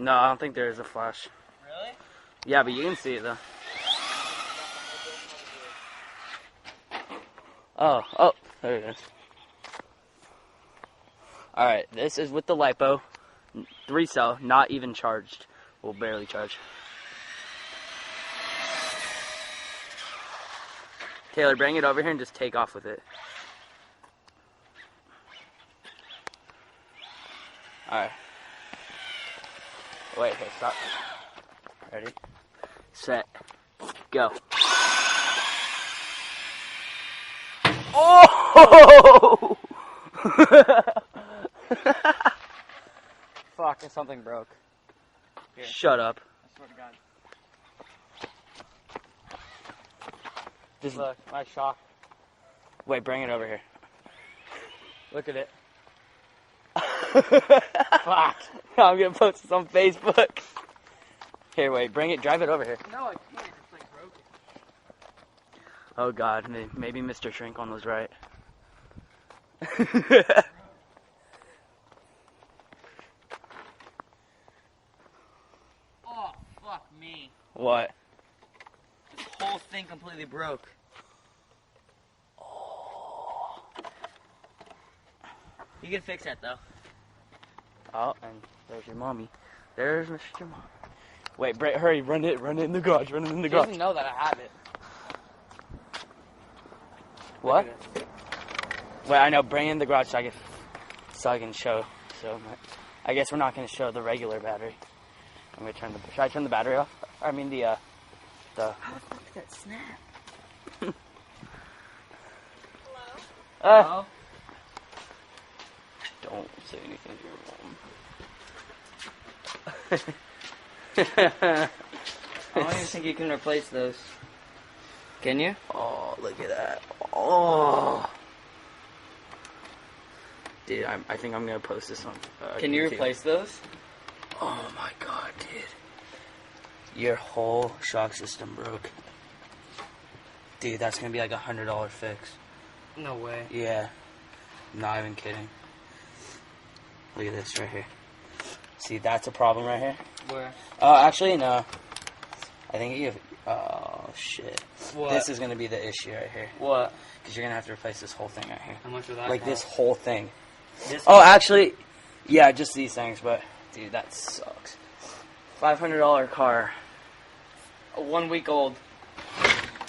No, I don't think there is a flash. Really? Yeah, but you can see it though. Oh, there it is. Alright, this is with the lipo. 3-cell, not even charged. Well, barely charged. Taylor, bring it over here and just take off with it. Alright. Wait, okay, stop. Ready? Set. Go. Oh! Fuck, something broke. Here. Shut up. I swear to God. Just Look, my shock. wait, bring it over here. Look at it. Fuck. I'm gonna post this on Facebook. Here, wait, bring it, drive it over here. No, I can't. It's like broken. Oh God, maybe Mr. Shrink one was right. Oh, fuck me. What? This whole thing completely broke. Oh. You can fix that though. Oh, and there's your mommy. There's Mr. Mom. Wait, Brett, hurry, run it in the garage, run it in the He garage. doesn't know that I have it. What? Wait, I know, bring it in the garage so I can show. So, I guess we're not going to show the regular battery. I'm going to turn should I turn the battery off? I mean the How the fuck did that snap? Hello? Don't say anything to your mom. I don't even think you can replace those. Can you? Oh, look at that. Oh. Dude, I think I'm going to post this on Can you YouTube. replace those? Oh my God, dude. Your whole shock system broke. Dude, that's going to be like $100 fix. No way. Yeah. Not even kidding. Look at this right here. See, that's a problem right here. Where? Oh, actually, no. I think you have... Oh, shit. What? This is going to be the issue right here. What? Because you're going to have to replace this whole thing right here. How much would that Like cost? this whole thing. This Oh, actually, yeah, just these things, but... Dude, that sucks. $500 car. 1 week old.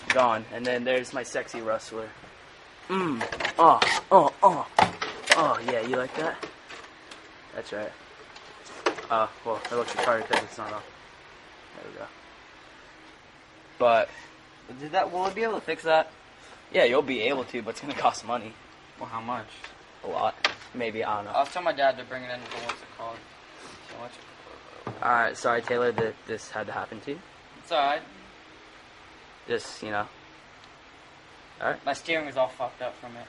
Gone. And then there's my sexy rustler. Oh, yeah, you like that? That's right. Oh, well, it looks retarded because it's not off. There we go. But, Will it be able to fix that? yeah, you'll be able to, but it's going to cost money. Well, how much? A lot. Maybe, I don't know. I'll tell my dad to bring it in for what's it called. So much. Alright, sorry, Taylor, that this had to happen to you. It's alright. Just, you know. Alright. My steering was all fucked up from it.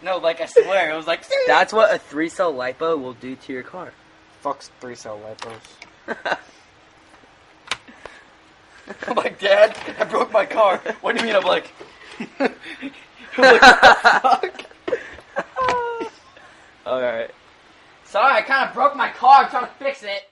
No, like I swear, it was like... That's what a 3-cell lipo will do to your car. Fuck's 3-cell lipos. I'm like, Dad, I broke my car. What do you mean? I'm like... I'm like, what the fuck? Alright. Sorry, I kind of broke my car. I'm trying to fix it.